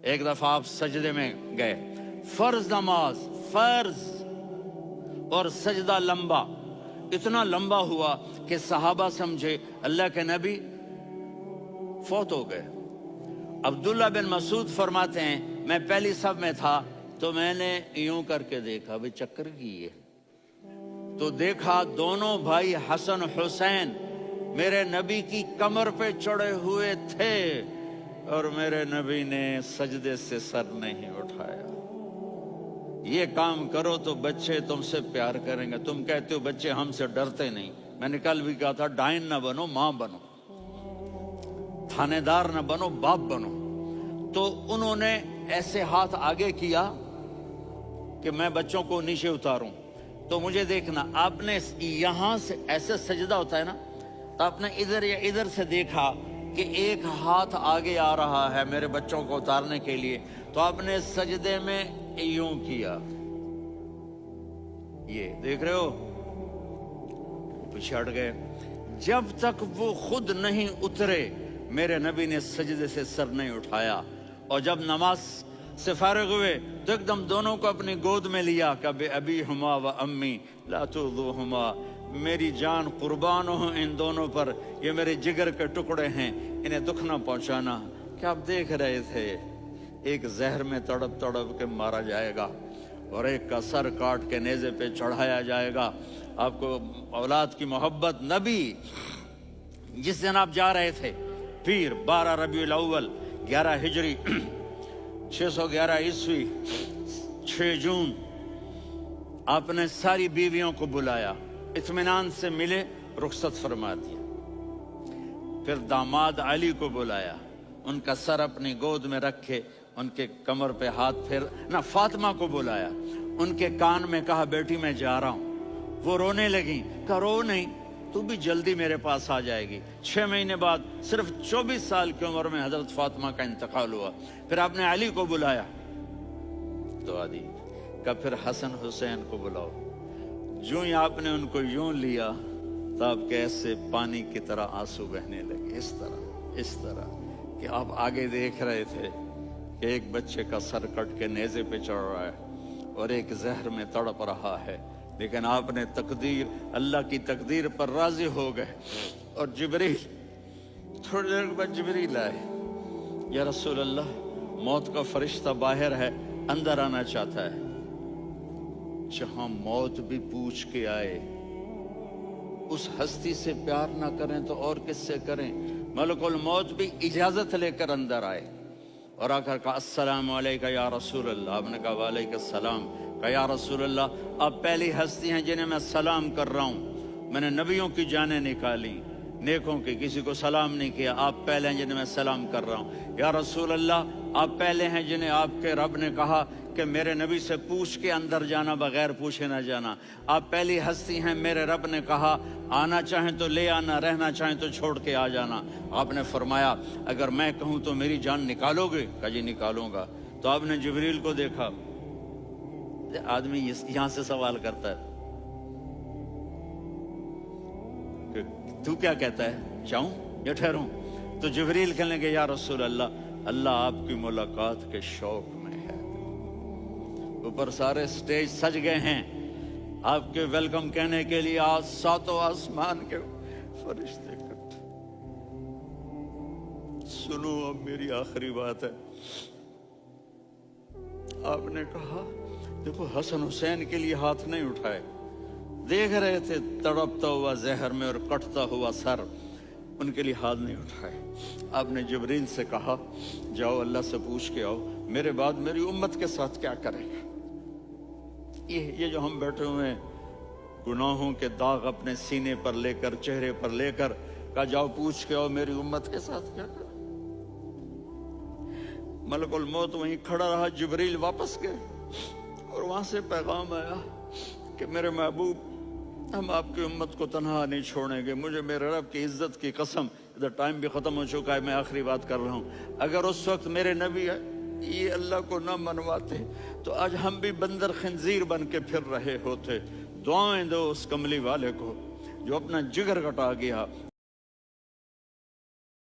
ایک دفعہ آپ سجدے میں گئے، فرض نماز، فرض، اور سجدہ لمبا، اتنا لمبا ہوا کہ صحابہ سمجھے اللہ کے نبی فوت ہو گئے۔ عبداللہ بن مسعود فرماتے ہیں میں پہلی صف میں تھا تو میں نے یوں کر کے دیکھا، بھئی چکر کی ہے، تو دیکھا دونوں بھائی حسن حسین میرے نبی کی کمر پہ چڑھے ہوئے تھے، اور میرے نبی نے سجدے سے سر نہیں اٹھایا۔ یہ کام کرو تو بچے تم سے پیار کریں گے۔ تم کہتے ہو بچے ہم سے ڈرتے نہیں، میں نے کل بھی کہا تھا ڈائن نہ بنو، ماں بنو، تھانے دار نہ بنو، باپ بنو۔ تو انہوں نے ایسے ہاتھ آگے کیا کہ میں بچوں کو نیچے اتاروں، تو مجھے دیکھنا، آپ نے یہاں سے ایسے سجدہ ہوتا ہے نا، تو آپ نے ادھر یا ادھر سے دیکھا کہ ایک ہاتھ آگے آ رہا ہے میرے بچوں کو اتارنے کے لیے، تو آپ نے سجدے میں یوں کیا، یہ دیکھ رہے ہو، پیچھے ہٹ گئے۔ جب تک وہ خود نہیں اترے میرے نبی نے سجدے سے سر نہیں اٹھایا، اور جب نماز سے فارغ ہوئے تو ایک دم دونوں کو اپنی گود میں لیا کہ ابی ہما و امی لا تؤذوہما، میری جان قربان ہو ان دونوں پر، یہ میرے جگر کے ٹکڑے ہیں، انہیں دکھ نہ پہنچانا۔ کیا آپ دیکھ رہے تھے ایک زہر میں تڑپ تڑپ کے مارا جائے گا، اور ایک کا سر کاٹ کے نیزے پہ چڑھایا جائے گا۔ آپ کو اولاد کی محبت، نبی جس دن آپ جا رہے تھے پیر 12 ربیع الاول 11 ہجری 611 عیسوی 6 جون، آپ نے ساری بیویوں کو بلایا، اطمینان سے ملے، رخصت فرما دیا۔ پھر داماد علی کو بلایا، ان کا سر اپنی گود میں رکھے، ان کے کمر پہ ہاتھ پھیر نہ، فاطمہ کو بلایا، ان کے کان میں کہا بیٹی میں جا رہا ہوں۔ وہ رونے لگیں، کہا رو نہیں، تو بھی جلدی میرے پاس آ جائے گی۔ 6 مہینے بعد صرف 24 سال کی عمر میں حضرت فاطمہ کا انتقال ہوا۔ پھر آپ نے علی کو بلایا تو آدھی کہ پھر حسن حسین کو بلاؤ۔ جو ہی آپ نے ان کو یوں لیا تو آپ کے ایسے پانی کی طرح آنسو بہنے لگے، اس طرح کہ آپ آگے دیکھ رہے تھے کہ ایک بچے کا سر کٹ کے نیزے پہ چڑھ رہا ہے اور ایک زہر میں تڑپ رہا ہے، لیکن آپ نے تقدیر، اللہ کی تقدیر پر راضی ہو گئے۔ اور جبریل، تھوڑی دیر بعد جبریل آئے، یا رسول اللہ موت کا فرشتہ باہر ہے، اندر آنا چاہتا ہے۔ جہاں موت بھی پوچھ کے آئے، اس ہستی سے پیار نہ کریں تو اور کس سے کریں؟ ملک الموت بھی اجازت لے کر اندر آئے اور آ کر کہا السلام علیکہ یا رسول اللہ۔ آپ نے کہا وعلیکم السلام۔ کہا یا رسول اللہ آپ پہلی ہستی ہیں جنہیں میں سلام کر رہا ہوں، میں نے نبیوں کی جانیں نکالی، نیکوں کی، کسی کو سلام نہیں کیا، آپ پہلے ہیں جنہیں میں سلام کر رہا ہوں۔ یا رسول اللہ آپ پہلے ہیں جنہیں آپ کے رب نے کہا کہ میرے نبی سے پوچھ کے اندر جانا، بغیر پوچھے نہ جانا۔ آپ پہلی ہستی ہیں، میرے رب نے کہا آنا چاہیں تو لے آنا، رہنا چاہیں تو چھوڑ کے آ جانا۔ آپ نے فرمایا اگر میں کہوں تو میری جان نکالو گے؟ کہا جی نکالوں گا۔ تو آپ نے جبریل کو دیکھا، آدمی یہاں سے سوال کرتا ہے کہ تو کیا کہتا ہے، جاؤں یا ٹھہروں؟ تو جبریل کہنے لگے یا رسول اللہ، اللہ آپ کی ملاقات کے شوق میں ہے۔ اوپر سارے سٹیج سج گئے ہیں آپ کے ویلکم کہنے کے لیے، آج ساتوں آسمان کے فرشتے اکٹھے۔ سنو اب میری آخری بات ہے۔ آپ نے کہا دیکھو حسن حسین کے لیے ہاتھ نہیں اٹھائے، دیکھ رہے تھے تڑپتا ہوا زہر میں اور کٹتا ہوا سر، ان کے لیے ہاتھ نہیں اٹھائے۔ آپ نے جبریل سے کہا جاؤ اللہ سے پوچھ کے آؤ میرے بعد میری امت کے ساتھ کیا کرے گا۔ یہ جو ہم بیٹھے ہوئے ہیں گناہوں کے داغ اپنے سینے پر لے کر، چہرے پر لے کر، کہا جاؤ پوچھ کے آؤ میری امت کے ساتھ کیا کرے۔ ملک الموت وہیں کھڑا رہا، جبریل واپس گئے اور وہاں سے پیغام آیا کہ میرے محبوب ہم آپ کی امت کو تنہا نہیں چھوڑیں گے، مجھے میرے رب کی عزت کی قسم، ادھر ٹائم بھی ختم ہو چکا ہے، میں آخری بات کر رہا ہوں، اگر اس وقت میرے نبی یہ اللہ کو نہ منواتے تو آج ہم بھی بندر خنزیر بن کے پھر رہے ہوتے۔ دعائیں دو اس کملی والے کو جو اپنا جگر کٹا گیا